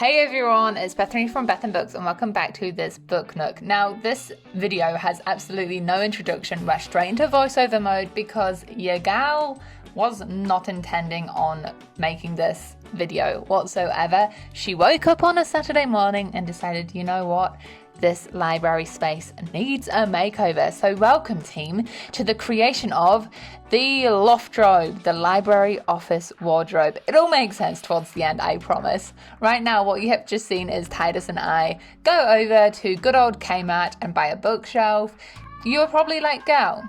Hey everyone, it's Bethany from Beth and Books and welcome back to this book nook. Now this video has absolutely no introduction, we're straight into voiceover mode because your gal was not intending on making this video whatsoever. She woke up on a Saturday morning and decided, you know what? This library space needs a makeover. So welcome team to the creation of the Loffdrobe, the library office wardrobe. It all makes sense towards the end, I promise. Right now what you have just seen is Titus and I go over to good old Kmart and buy a bookshelf. You're probably like, girl,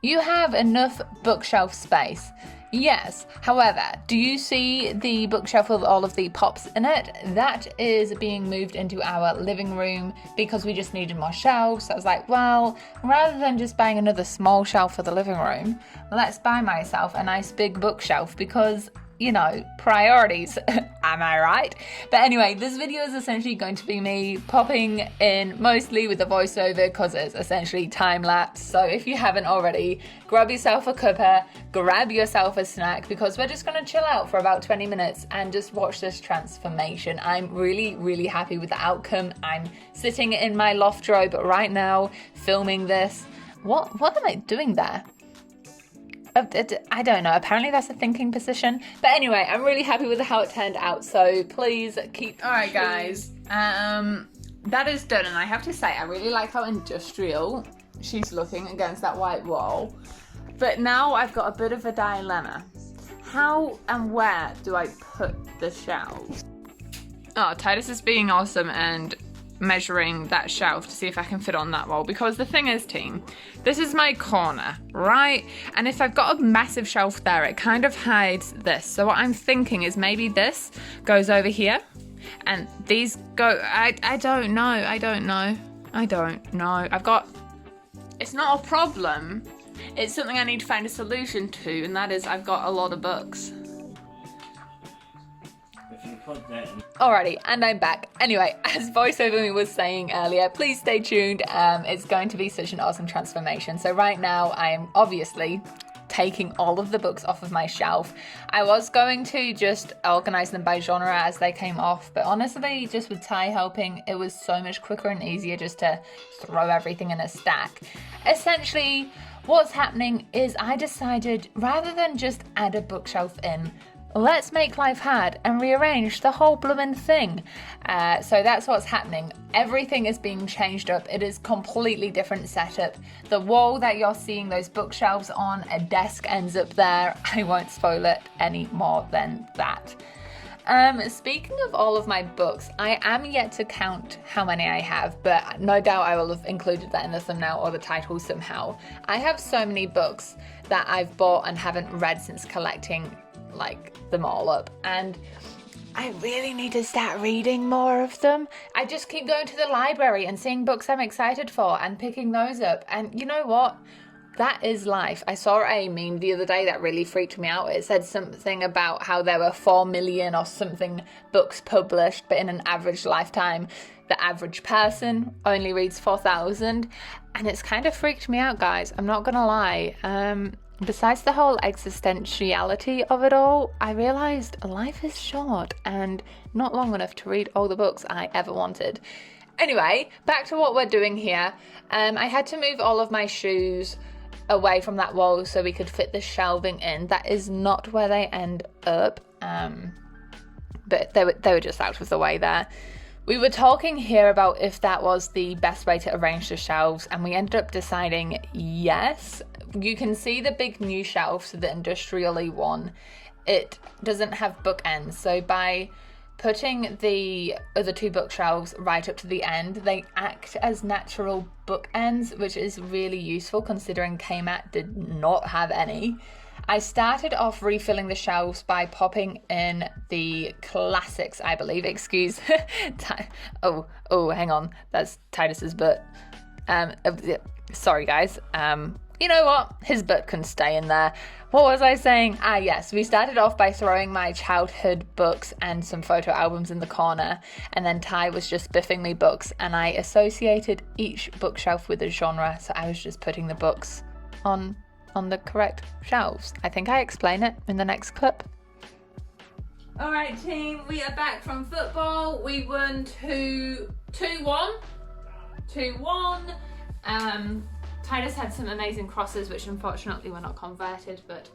you have enough bookshelf space. Yes, however, do you see the bookshelf with all of the pops in it? That is being moved into our living room because we just needed more shelves. So I was like, well, rather than just buying another small shelf for the living room, let's buy myself a nice big bookshelf because, you know, priorities, am I right? But anyway, this video is essentially going to be me popping in mostly with the voiceover because it's essentially time-lapse. So if you haven't already, grab yourself a cuppa, grab yourself a snack because we're just going to chill out for about 20 minutes and just watch this transformation. I'm really happy with the outcome. I'm sitting in my Loffdrobe right now filming this. What am I doing there? I don't know. Apparently that's a thinking position. But anyway, I'm really happy with how it turned out. So please keep... Alright guys, that is done. And I have to say, I really like how industrial she's looking against that white wall. But now I've got a bit of a dilemma. How and where do I put the shelves? Oh, Titus is being awesome and measuring that shelf to see if I can fit on that wall, because the thing is, team, this is my corner, right? And if I've got a massive shelf there, it kind of hides this. So what I'm thinking is maybe this goes over here and these go, I don't know. It's not a problem. It's something I need to find a solution to, and that is I've got a lot of books. Alrighty, and I'm back. Anyway, as voiceover me was saying earlier, please stay tuned. It's going to be such an awesome transformation. So right now I am obviously taking all of the books off of my shelf. I was going to just organize them by genre as they came off, but honestly, just with Ty helping, it was so much quicker and easier just to throw everything in a stack. Essentially, what's happening is I decided rather than just add a bookshelf in, let's make life hard and rearrange the whole bloomin' thing. So that's what's happening. Everything is being changed up. It is completely different setup. The wall that you're seeing those bookshelves on, a desk ends up there. I won't spoil it any more than that. Speaking of all of my books, I am yet to count how many I have, but no doubt I will have included that in the thumbnail or the title somehow. I have so many books that I've bought and haven't read since collecting like them all up, and I really need to start reading more of them. I just keep going to the library and seeing books I'm excited for and picking those up, and you know what? That is life. I saw a meme the other day that really freaked me out. It said something about how there were 4 million or something books published, but in an average lifetime, the average person only reads 4,000, and it's kind of freaked me out, guys. I'm not gonna lie. Besides the whole existentiality of it all, I realised life is short and not long enough to read all the books I ever wanted. Anyway, back to what we're doing here. I had to move all of my shoes away from that wall so we could fit the shelving in. That is not where they end up, but they were just out of the way there. We were talking here about if that was the best way to arrange the shelves, and we ended up deciding yes. You can see the big new shelf, the industrially one. It doesn't have bookends, so by putting the other two bookshelves right up to the end, they act as natural bookends, which is really useful considering Kmart did not have any. I started off refilling the shelves by popping in the classics, I believe. Excuse. Oh, hang on. That's Titus's butt. Sorry, guys. You know what? His butt can stay in there. What was I saying? Yes, we started off by throwing my childhood books and some photo albums in the corner, and then Ty was just biffing me books, and I associated each bookshelf with a genre, so I was just putting the books on the correct shelves. I think I explain it in the next clip. All right, team, we are back from football. We won 2-1. Titus had some amazing crosses, which unfortunately were not converted, but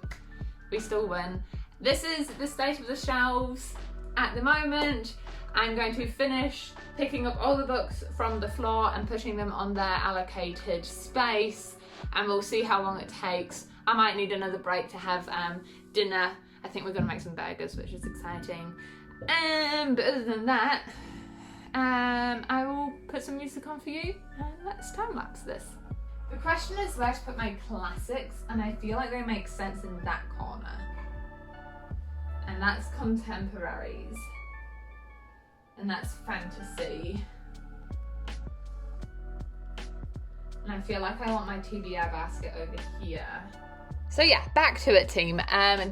we still win. This is the state of the shelves at the moment. I'm going to finish picking up all the books from the floor and putting them on their allocated space, and we'll see how long it takes. I might need another break to have dinner. I think we're going to make some burgers, which is exciting. But other than that, I will put some music on for you and let's time-lapse this. The question is where to put my classics, and I feel like they make sense in that corner. And that's contemporaries. And that's fantasy. And I feel like I want my TBR basket over here. So yeah, back to it, team.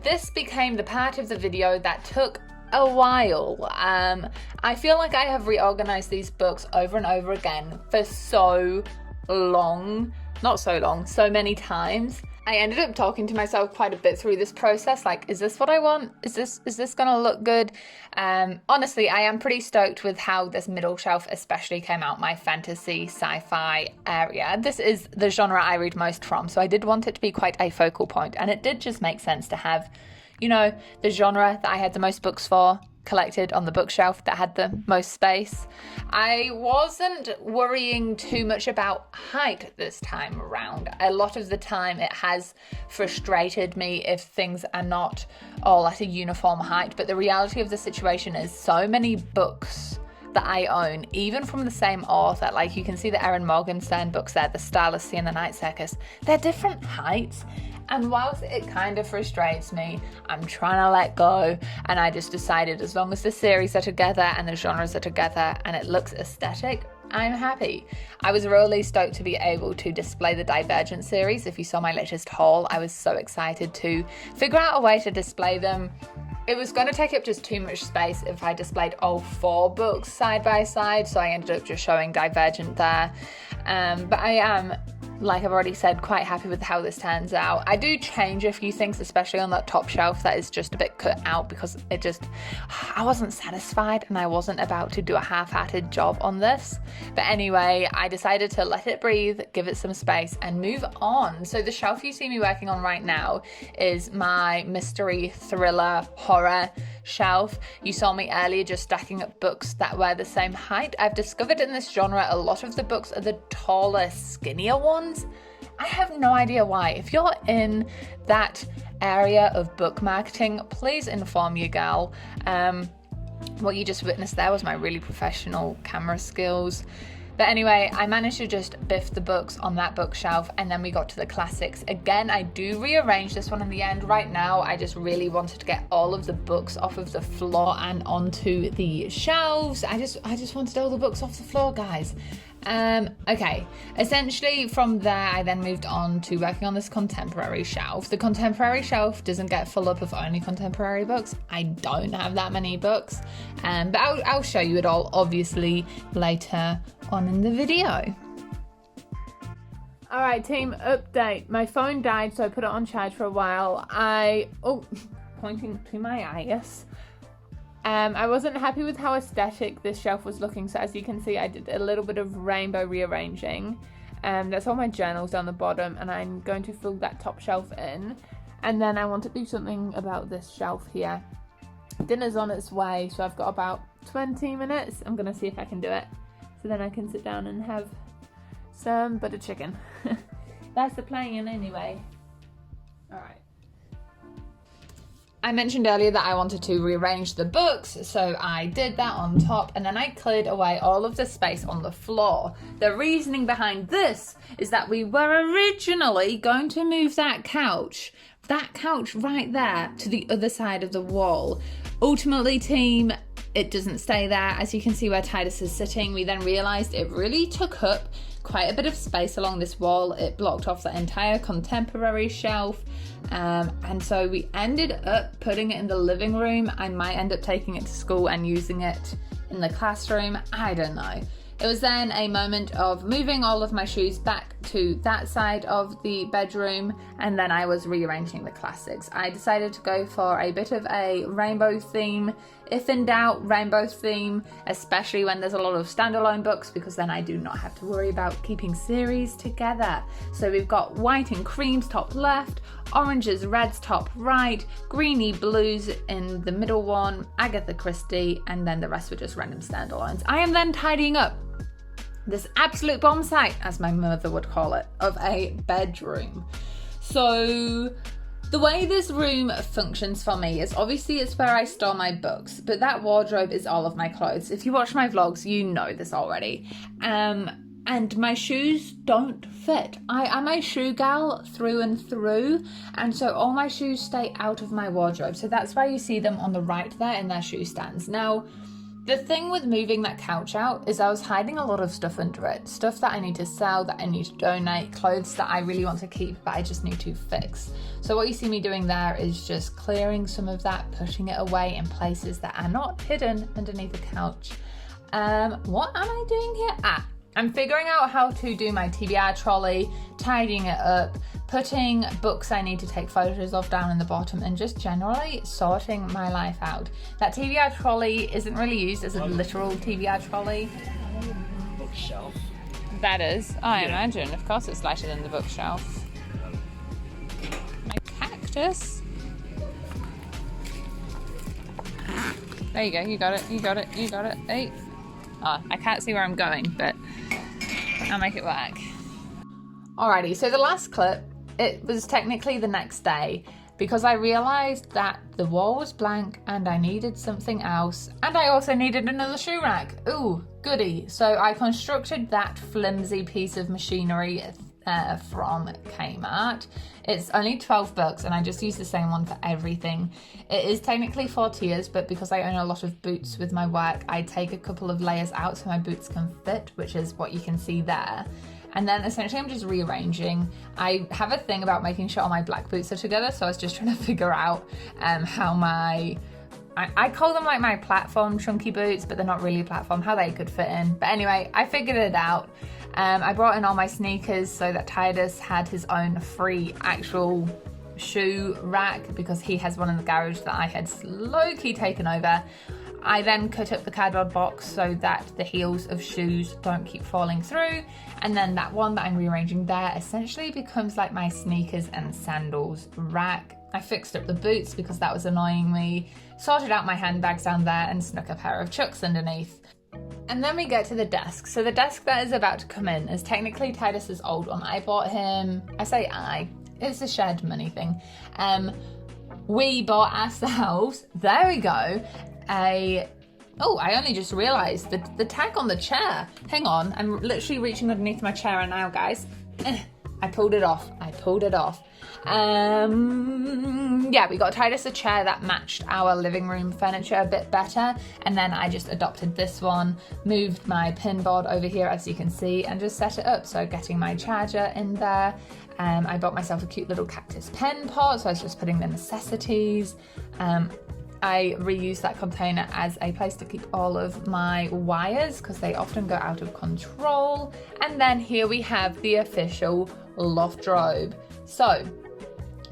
This became the part of the video that took a while. I feel like I have reorganized these books over and over again for so long. Not so long, so many times. I ended up talking to myself quite a bit through this process, like, is this what I want? Is this gonna look good? Honestly, I am pretty stoked with how this middle shelf especially came out, my fantasy sci-fi area. This is the genre I read most from, so I did want it to be quite a focal point, and it did just make sense to have, you know, the genre that I had the most books for collected on the bookshelf that had the most space. I wasn't worrying too much about height this time around. A lot of the time it has frustrated me if things are not all at a uniform height, but the reality of the situation is so many books that I own, even from the same author, like you can see the Erin Morgenstern books there, the Starless Sea and the Night Circus, they're different heights. And whilst it kind of frustrates me, I'm trying to let go, and I just decided as long as the series are together and the genres are together and it looks aesthetic, I'm happy. I was really stoked to be able to display the Divergent series. If you saw my latest haul, I was so excited to figure out a way to display them. It was going to take up just too much space if I displayed all 4 books side by side, so I ended up just showing Divergent there. But I am, like I've already said, quite happy with how this turns out. I do change a few things, especially on that top shelf that is just a bit cut out because I wasn't satisfied and I wasn't about to do a half-hearted job on this. But anyway, I decided to let it breathe, give it some space and move on. So the shelf you see me working on right now is my mystery, thriller, horror shelf. You saw me earlier just stacking up books that were the same height. I've discovered in this genre a lot of the books are the taller, skinnier ones. I have no idea why. If you're in that area of book marketing, please inform your gal. What you just witnessed there was my really professional camera skills. But anyway, I managed to just biff the books on that bookshelf, and then we got to the classics. Again, I do rearrange this one in the end. Right now, I just really wanted to get all of the books off of the floor and onto the shelves. I just wanted all the books off the floor, guys. Okay, essentially from there I then moved on to working on this contemporary shelf. The contemporary shelf doesn't get full up of only contemporary books. I don't have that many books, but I'll show you it all obviously later on in the video. Alright team, update. My phone died, so I put it on charge for a while. Pointing to my eyes. I wasn't happy with how aesthetic this shelf was looking, so as you can see I did a little bit of rainbow rearranging. That's all my journals down the bottom, and I'm going to fill that top shelf in. And then I want to do something about this shelf here. Dinner's on its way, so I've got about 20 minutes. I'm going to see if I can do it, so then I can sit down and have some butter chicken. That's the plan anyway. Alright. I mentioned earlier that I wanted to rearrange the books, so I did that on top, and then I cleared away all of the space on the floor. The reasoning behind this is that we were originally going to move that couch right there to the other side of the wall. Ultimately, team, it doesn't stay there. As you can see where Titus is sitting, we then realised it really took up quite a bit of space along this wall. It blocked off the entire contemporary shelf. And so we ended up putting it in the living room. I might end up taking it to school and using it in the classroom. I don't know. It was then a moment of moving all of my shoes back to that side of the bedroom, and then I was rearranging the classics. I decided to go for a bit of a rainbow theme. If in doubt, rainbow theme, especially when there's a lot of standalone books, because then I do not have to worry about keeping series together. So we've got white and creams top left, oranges, reds top right, greeny blues in the middle one, Agatha Christie, and then the rest were just random standalones. I am then tidying up this absolute bomb site, as my mother would call it, of a bedroom. So the way this room functions for me is obviously it's where I store my books, but that wardrobe is all of my clothes. If you watch my vlogs, you know this already. And my shoes don't fit. I am a shoe gal through and through, and so all my shoes stay out of my wardrobe. So that's why you see them on the right there in their shoe stands. Now, the thing with moving that couch out is I was hiding a lot of stuff under it. Stuff that I need to sell, that I need to donate, clothes that I really want to keep, but I just need to fix. So what you see me doing there is just clearing some of that, putting it away in places that are not hidden underneath the couch. What am I doing here? I'm figuring out how to do my TBR trolley, tidying it up, putting books I need to take photos of down in the bottom, and just generally sorting my life out. That TBR trolley isn't really used as a literal TBR trolley. Bookshelf. That is, I imagine. Of course it's lighter than the bookshelf. My cactus. There you go, you got it, you got it, you got it. Hey. Oh, I can't see where I'm going, but I'll make it work. Alrighty, so the last clip, it was technically the next day because I realised that the wall was blank and I needed something else, and I also needed another shoe rack. Ooh, goody. So I constructed that flimsy piece of machinery from Kmart. It's only 12 bucks and I just use the same one for everything. It is technically 4 tiers, but because I own a lot of boots with my work, I take a couple of layers out so my boots can fit, which is what you can see there. And then essentially I'm just rearranging. I have a thing about making sure all my black boots are together, so I was just trying to figure out how I call them like my platform chunky boots, but they're not really platform, how they could fit in. But anyway, I figured it out. I brought in all my sneakers so that Titus had his own free actual shoe rack because he has one in the garage that I had low-key taken over. I then cut up the cardboard box so that the heels of shoes don't keep falling through, and then that one that I'm rearranging there essentially becomes like my sneakers and sandals rack. I fixed up the boots because that was annoying me, sorted out my handbags down there, and snuck a pair of Chucks underneath. And then we get to the desk. So the desk that is about to come in is technically Titus's old one. I bought him, it's a shared money thing. We bought ourselves, there we go, I only just realised the tag on the chair. Hang on, I'm literally reaching underneath my chair right now, guys. I pulled it off. Yeah, we got Titus a chair that matched our living room furniture a bit better, and then I just adopted this one, moved my pin board over here as you can see, and just set it up. So getting my charger in there. I bought myself a cute little cactus pen pot, so I was just putting the necessities. I reuse that container as a place to keep all of my wires because they often go out of control. And then here we have the official Loffdrobe. So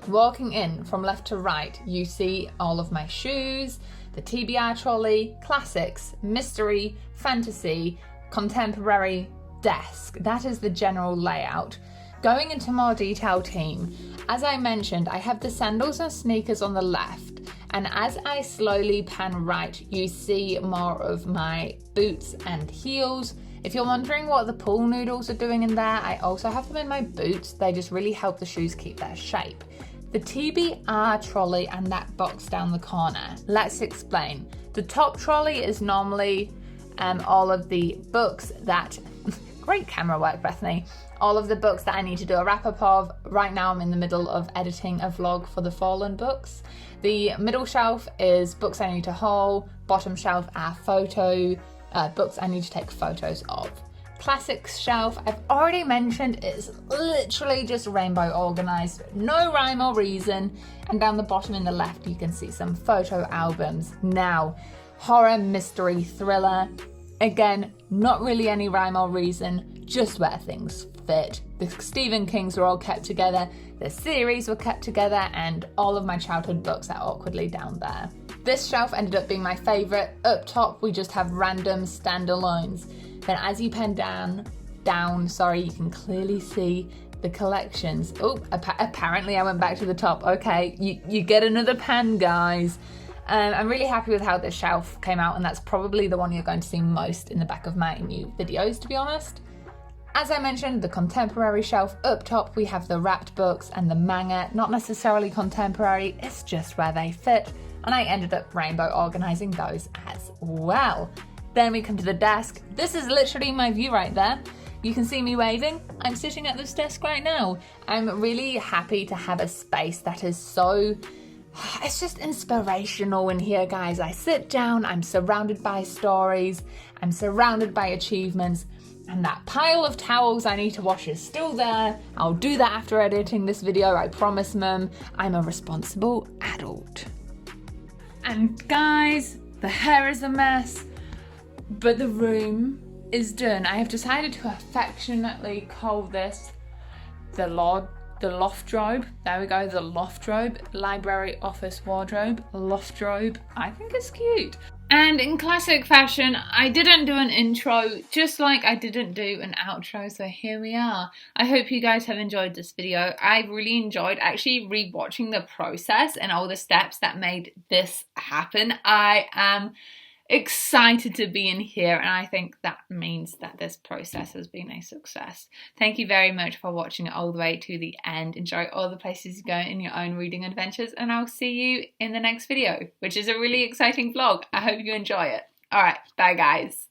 walking in from left to right, you see all of my shoes, the TBR trolley, classics, mystery, fantasy, contemporary, desk. That is the general layout. Going into more detail, team, as I mentioned, I have the sandals and sneakers on the left. And as I slowly pan right, you see more of my boots and heels. If you're wondering what the pool noodles are doing in there, I also have them in my boots. They just really help the shoes keep their shape. The TBR trolley and that box down the corner. Let's explain. The top trolley is normally all of the books that, great camera work, Bethany. All of the books that I need to do a wrap-up of. Right now I'm in the middle of editing a vlog for the Fallen books. The middle shelf is books I need to haul. Bottom shelf are books I need to take photos of. Classics shelf, I've already mentioned, it's literally just rainbow organized, no rhyme or reason. And down the bottom in the left, you can see some photo albums. Now, horror, mystery, thriller. Again, not really any rhyme or reason, just where things fit. The Stephen Kings were all kept together, the series were kept together, and all of my childhood books are awkwardly down there. This shelf ended up being my favourite. Up top we just have random standalones. Then as you pen down, you can clearly see the collections. Oh, apparently I went back to the top. Okay, you get another pen, guys. I'm really happy with how this shelf came out, and that's probably the one you're going to see most in the back of my new videos, to be honest. As I mentioned, the contemporary shelf. Up top we have the wrapped books and the manga. Not necessarily contemporary, it's just where they fit, and I ended up rainbow organising those as well. Then we come to the desk. This is literally my view right there. You can see me waving. I'm sitting at this desk right now. I'm really happy to have a space that is so... It's just inspirational in here, guys. I sit down, I'm surrounded by stories, I'm surrounded by achievements, and that pile of towels I need to wash is still there. I'll do that after editing this video, I promise, Mum. I'm a responsible adult. And guys, the hair is a mess, but the room is done. I have decided to affectionately call this the Loffdrobe. There we go, the Loffdrobe. Library office wardrobe. Loffdrobe. I think it's cute. And in classic fashion, I didn't do an intro, just like I didn't do an outro, so here we are. I hope you guys have enjoyed this video. I really enjoyed actually rewatching the process and all the steps that made this happen. I am excited to be in here, and I think that means that this process has been a success. Thank you very much for watching it all the way to the end. Enjoy all the places you go in your own reading adventures, and I'll see you in the next video, which is a really exciting vlog. I hope you enjoy it. All right, bye guys.